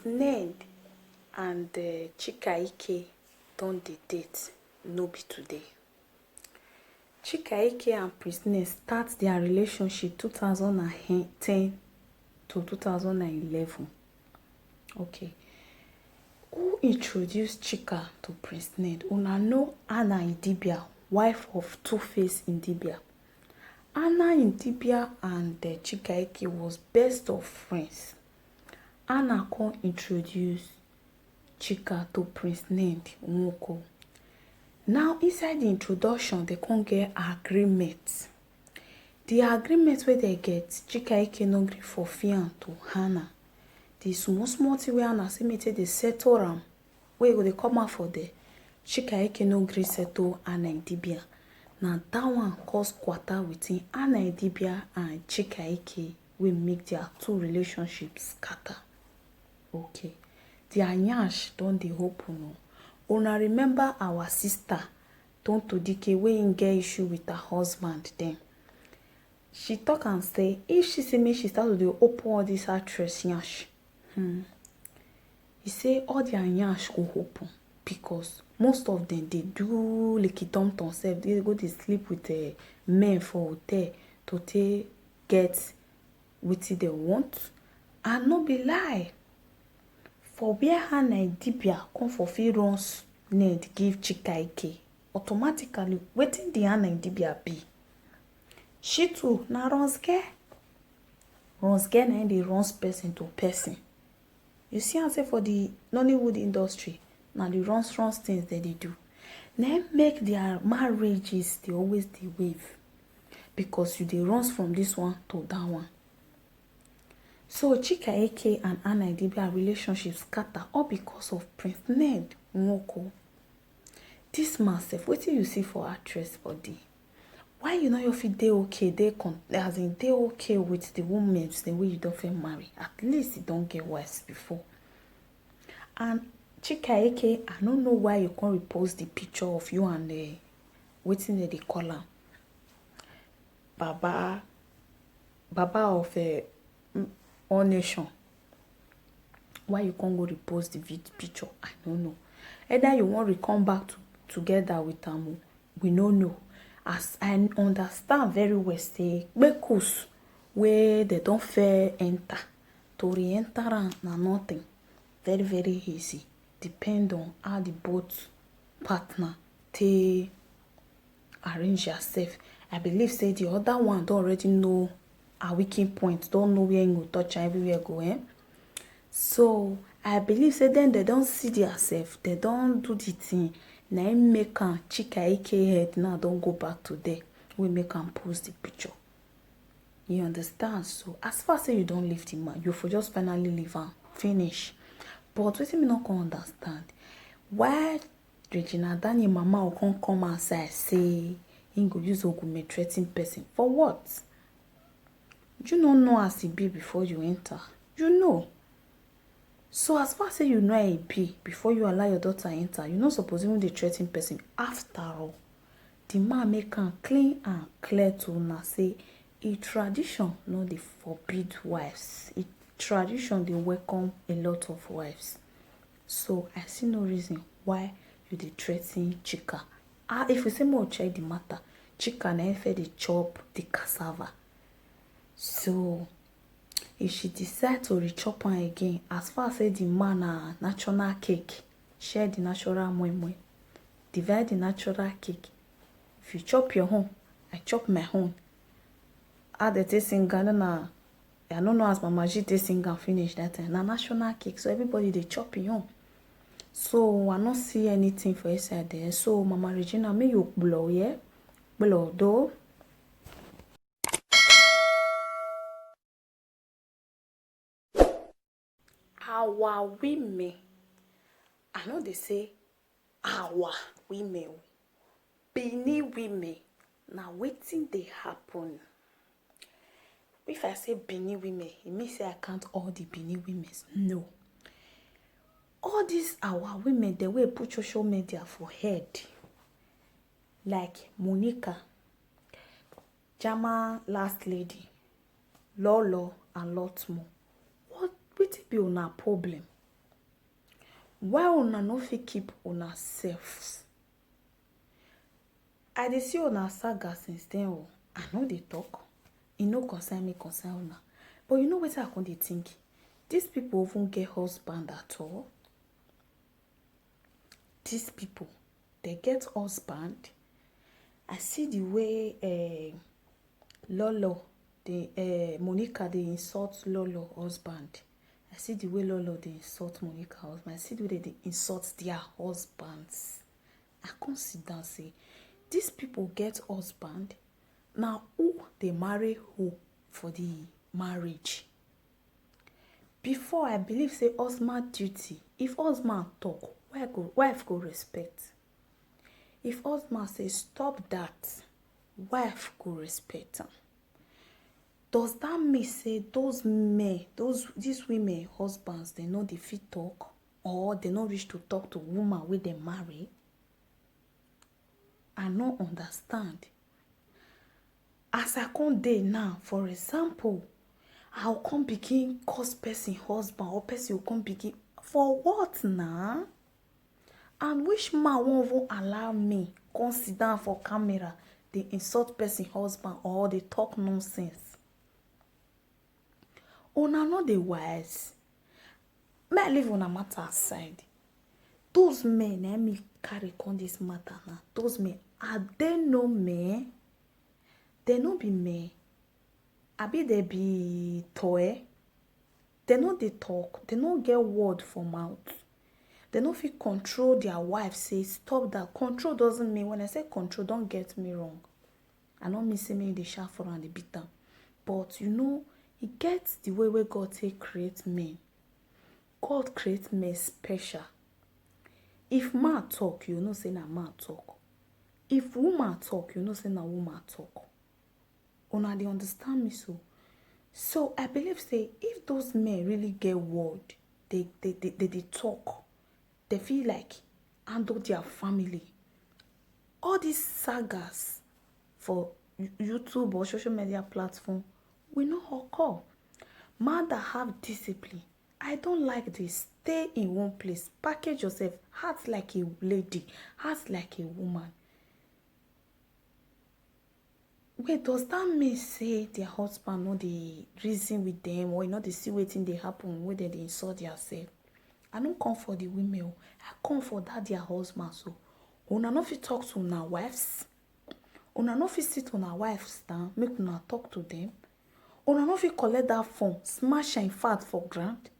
Ned and Chika Ike don dey date, no be today. Chika Ike and Prince Ned start their relationship 2010 to 2011. Okay. Who introduced Chika to Prince Ned? Una know Anna Idibia, wife of Two-Face Idibia. Anna Idibia and Chika Ike was best of friends. Anna come introduce Chika to Prince Ned Nwoko. Now inside the introduction, they can't get agreement. The agreement where they get, Chika Ike no gree for fian to Hannah. The small thing where Hannah say me take they settle am. Where go they come out for there? Chika Ike no gree settle Anna Idibia. Now that one cause quarter between Anna Idibia and Chika Ike will make their two relationships scatter. Okay. Their nyash don dey open. Una remember our sister Tonto Dike wey get issue with her husband then. She talk and say if she say me she start to dey open all this actress nyash. He say all their nyash go open because most of them they do like it tom self. They go to sleep with men for hotel to take get wetin they want. And no be lie. For where Hannah Idibia come for fit runs Ned give Chika Ike, automatically wetin the Hannah Idibia be? She too na runs girl. Runs girl na dey runs person to person. You see am say for the Nollywood industry, na the runs things that they do. Na make their marriages they always dey wave because you dey runs from this one to that one. So Chika Ike and Anna Idibia relationship scatter all because of Prince Ned Nwoko. This man sef, wetin you see for actress body? Why you know your fit dey okay, dey okay with the women the way you don't feel marry? At least you don't get wives before. And Chika Ike, I don't know why you can't repost the picture of you and wetin they call am Baba of All Nation. Why you can't go repost the picture? I don't know. Either you want to come back together with them, we don't know. As I understand very well, say Bekus where they don't fair enter to re-enter and nothing. Very, very easy. Depend on how the both partner they arrange yourself. I believe say the other one don't already know a weakening point, don't know where you go touch and everywhere go. So I believe say then they don't see themselves, they don't do the thing. Now make am Chika Ike head now don't go back to there. We make am post the picture. You understand? So as far as you don't leave the man, you for just finally leave am finish. But wetin me not understand, why Regina Daniel mama will come outside say he go use Ogume threaten person for what? You don't know as it be before you enter. You know. So as far as you know it be before you allow your daughter enter, you're not supposed to even threaten person. After all, the man make am clean and clear to una say a tradition no dey forbid wives. A tradition they welcome a lot of wives. So I see no reason why you dey threaten Chika. If you say more check the matter, Chika na fe dey chop the cassava. So if she decide to re-chop am again, as far as say the man na national cake, share the natural moi. Divide the natural cake. If you chop your own, I chop my own. Add the tasting na I don't know as Mama G tasting and finish that time. Na national cake, so everybody they chop your own. So I not see anything for inside there. So Mama Regina, me you blow, yeah? Blow though. Our women, I know they say our women, Benin women. Now waiting they happen. If I say Benin women, it means say I count all the Benin women. No. All these our women, they will put social media for head. Like Monica, Jama last lady, Lolo, and lots more. What will be on our problem? why una no fit keep una selves? I dey see una saga since then o. I no dey talk. E no concern me, concern una. But you know wetin I come dey think? These people even get husband at all? These people, they get husband? I see the way Lolo, Monica, they insult Lolo husband. I see the way Lolo, they insult Monica husband. I see the way they insult their husbands. I can't sit down say, these people get husband. Now, who they marry who for the marriage? Before, I believe say husband duty. If husband talk, wife go respect. If husband say stop that, wife go respect am. Does that mean say those men, these women husbands, they know they fit talk, or they no reach to talk to woman wey they marry? I no understand. As I come dey now, for example, I'll come begin curse person husband, or person will come begin for what now? And which man won't even allow me come sit down for camera, they insult person husband or they talk nonsense? Una no dey wise. May I leave una matter aside. Those men, let me carry on this matter now. Those men, are they no men? They no be men. Abi they be toy? They no dey talk. They no get word for mouth. They no fit control their wife. Say stop that. Control doesn't mean, when I say control, don't get me wrong. I don't mean say me they shout for and they beat them. But you know, it gets the way God take create men. God create men special. If man talk, you know say na man talk. If woman talk, you know say na woman talk. Una dey understand me so? So I believe say if those men really get word, they talk, they feel like handle their family. All these sagas for YouTube or social media platform will not occur. Man that have discipline, I don't like this. Stay in one place. Package yourself. Act like a lady. Act like a woman. Wait, does that mean say their husband no dey reason with them, or you know they see wetin dey happen when they insult themselves? I don't come for the women. I come for that their husband. So una no fit talk to una wives. Una no fit sit on our wives down, make una talk to them. Una no fit collect that phone, smash and fat for ground.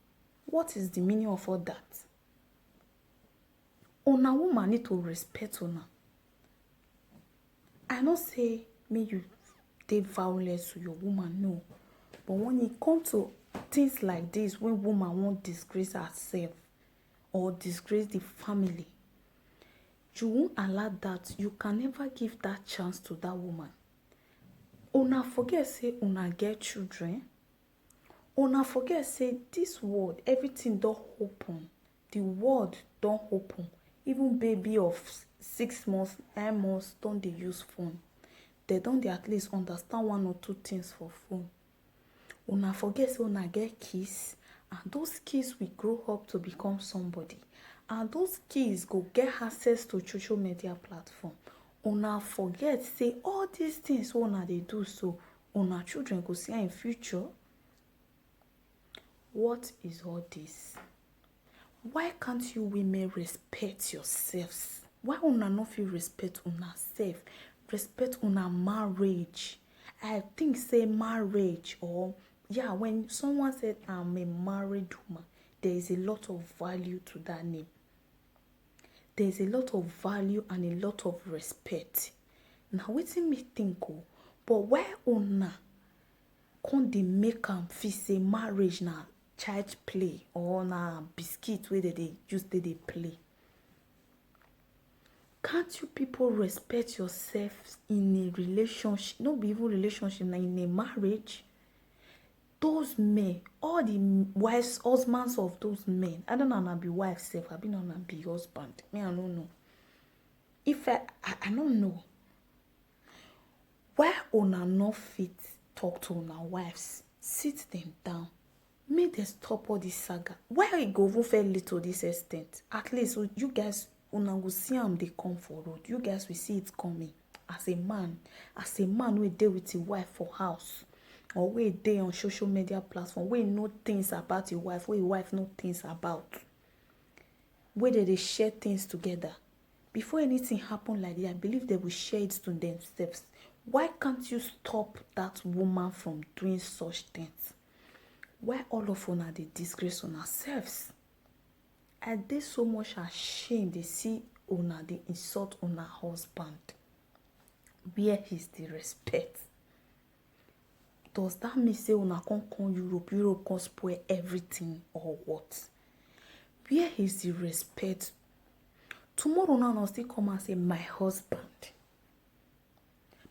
What is the meaning of all that? Una woman need to respect una. I no say may you take violence to your woman, no. But when it comes to things like this, when woman won't disgrace herself or disgrace the family, you won't allow that. You can never give that chance to that woman. Una forget say una get children. Una forget say this world, everything don't open. The world don't open. Even baby of 6 months, 9 months don't they use phone. They don't at least understand 1 or 2 things for phone. Una forget say una get kids, and those kids will grow up to become somebody. And those kids go get access to social media platform. Una forget say all these things una they do, so una children go see in future. What is all this? Why can't you women respect yourselves? Why una not feel respect una self? Respect una marriage. I think say marriage, or yeah, when someone said I'm a married woman, there is a lot of value to that name. There is a lot of value and a lot of respect. Now wetin me think oh, but why una can't they make am feel say marriage na child play, or na biscuit where they use they play? Can't you people respect yourselves in a relationship? Not be even relationship, na in a marriage. Those men, all the wives, husbands of those men, I don't know na be wife self, I don't know be husband. Me, I don't know. If I don't know. Why una not fit talk to una wives? Sit them down. make dem stop all this saga. Why e go even fair lead to this extent? At least you guys una go see am dey come for road. You guys will see it coming. As a man wey dey with him wife for house, or wey dey on social media platform, wey know things about him wife, wey him wife know things about, wey dey share things together. Before anything happen like that, I believe they will share it to themselves. Why can't you stop that woman from doing such things? Why all of una dey disgrace una selves? I dey so much ashamed dey see una dey insult una husband. Where is the respect? Does that mean say una come Europe come spoil everything or what? Where is the respect? Tomorrow una still come and say my husband.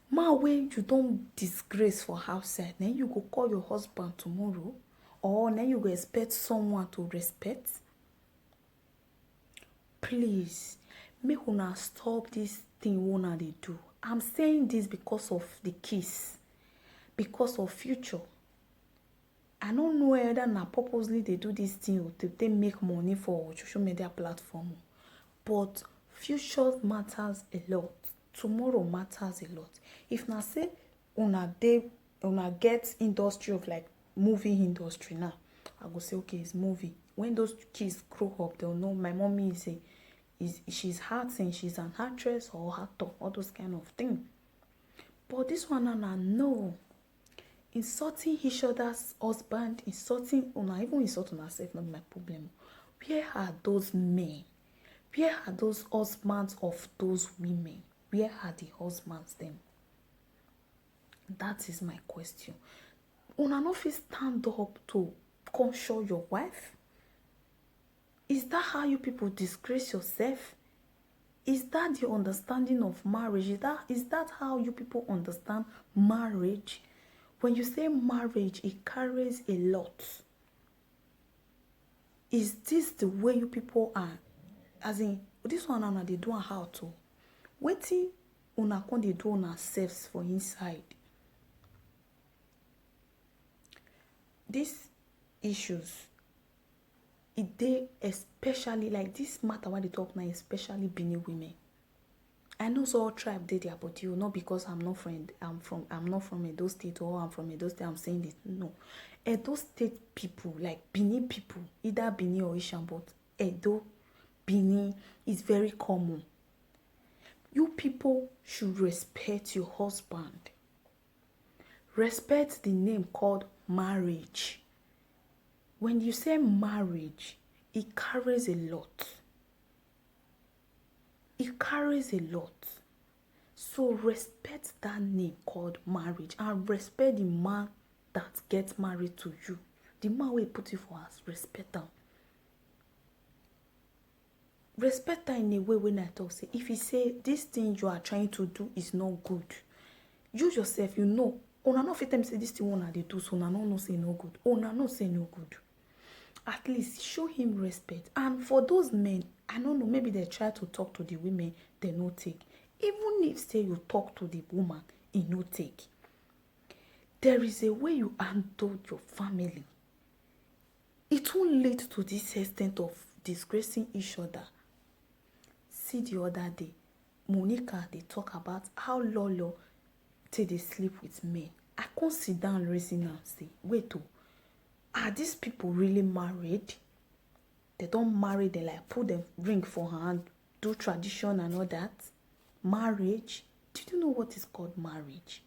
Man wey you don disgrace for outside, then you go call your husband tomorrow, or then you go expect someone to respect? Please, make una stop this thing una dey do. I'm saying this because of the kids, because of future. I don't know whether na purposely they do this thing to they make money for social media platform, but future matters a lot. Tomorrow matters a lot. If na say una get industry of like movie industry now, I go say okay, it's movie. When those kids grow up, they'll know my mommy she's acting, she's an actress or actor, all those kind of things. But this one no. Insulting each other's husband, insulting una, even insult una self, not my problem. Where are those men? Where are those husbands of those women? Where are the husbands them? That is my question. Una no fit stand up to console your wife? Is that how you people disgrace yourself? Is that the understanding of marriage? Is that how you people understand marriage? When you say marriage, it carries a lot. Is this the way you people are? As in, this one una dey do how to? Wetin una come dey do una selves for inside? These issues, they especially like this matter when they talk now, especially Benin women. I know so all tribe dey there, but you not because I'm not from Edo State, or I'm from Edo State, I'm saying this. No. Edo State people, like Benin people, either Benin or Ishan, but Edo, Benin is very common. You people should respect your husband. Respect the name called marriage. When you say marriage, it carries a lot. It carries a lot. So respect that name called marriage, and respect the man that gets married to you. The man will put you for us. Respect them. Respect that in a way when I talk. Say, if you say this thing you are trying to do is not good, you yourself, you know. Una no fit tell me say this thing una dey do, so una no say no good. Una no say no good. At least show him respect. And for those men, I don't know, maybe they try to talk to the women, they no take. Even if say you talk to the woman, he no take. There is a way you handle your family. It won't lead to this extent of disgracing each other. See the other day, Monica, they talk about how Lolo till they sleep with men. I can't sit down and reason and say, wait, are these people really married? They don't marry, they like put the ring for her hand, do tradition and all that. Marriage? Do you know what is called marriage?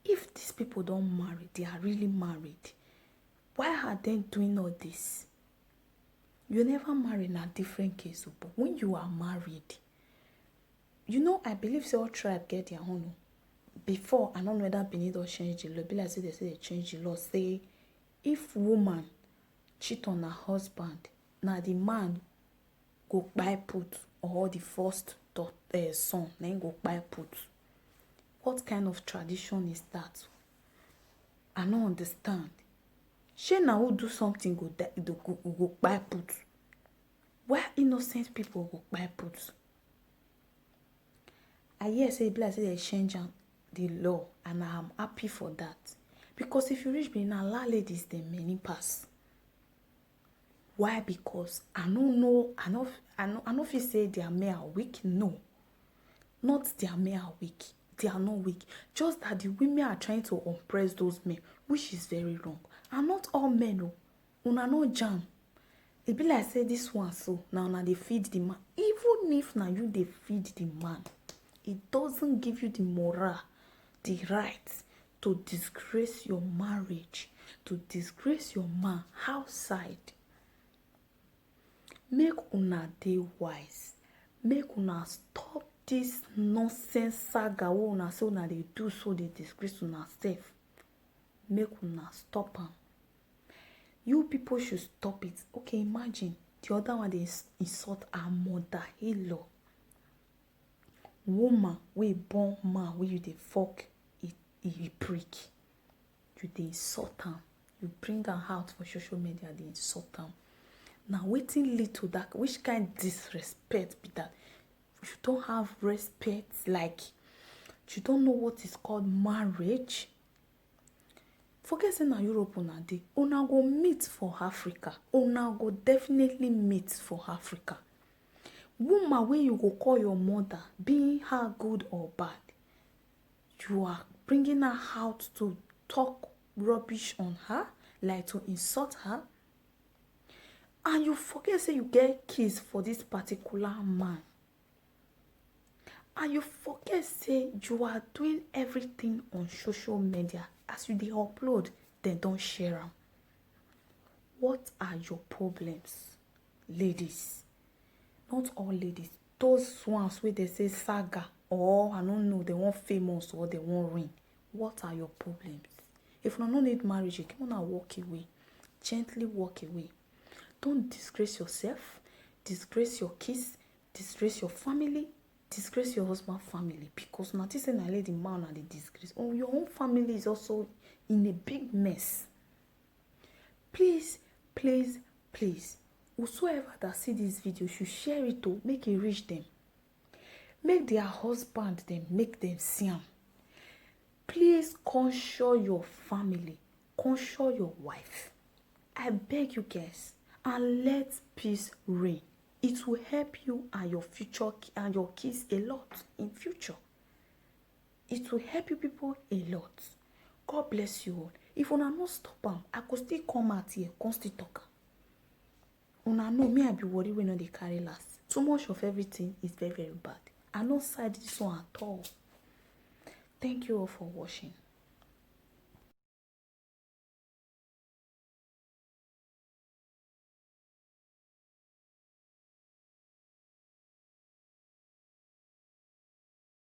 If these people don't marry, they are really married. Why are they doing all this? You never marry in a different case, but when you are married, you know, I believe so all tribe get their own. Before, I don't know whether Benin or change the law. Be like say they change the law. Say, if woman cheat on her husband, now the man go buy put, or the first son, then go buy put. What kind of tradition is that? I don't understand. She now who do something go buy put. Why innocent people go buy put? I hear say be like say they change the law, and I am happy for that. Because if you reach Benin, allow ladies dem many pass. Why? Because I no know, I no fit say their men are weak. No, not their men are weak. They are not weak. Just that the women are trying to oppress those men, which is very wrong. And not all men, no. Una no jam. E be like say this one so now they feed the man. Even if now you they feed the man, it doesn't give you the moral, the right to disgrace your marriage, to disgrace your man outside. Make una dey wise. Make una stop this nonsense saga wey una say una dey do so dey disgrace una sef. Make una stop am. You people should stop it. Okay, imagine the other one dey insult her mother-in-law. Woman wey born man wey you dey fuck, e prick. You dey insult am. You bring am out for social media, dey insult am. Now wetin lead to that? Which kind disrespect be that? You don't have respect, like you don't know what is called marriage. Forget say na Europe una dey. Una go meet for Africa. Una go definitely meet for Africa. Woman wey you go call your mother, being her good or bad, you are bringing her out to talk rubbish on her, like to insult her. And you forget say you get kids for this particular man. And you forget say you are doing everything on social media. As you dey upload, they don't share them. What are your problems, ladies? Not all ladies. Those ones where they say saga, or I don't know, they want famous or they want ring. What are your problems? If you don't need marriage, you can walk away. Gently walk away. Don't disgrace yourself, disgrace your kids, disgrace your family, disgrace your husband's family. Because now this is a lady man and the disgrace. Oh, your own family is also in a big mess. Please, please, please, whosoever that see this video should share it to make it reach them. Make their husband them, make them see them. Please console your family, console your wife. I beg you guys, and let peace reign. It will help you and your future and your kids a lot in future. It will help you people a lot. God bless you all. If una no stop am, I could still come out here, come still talk. Una know me, I be worried when they carry last. Too much of everything is very, very bad. I no side this one at all. Thank you all for watching.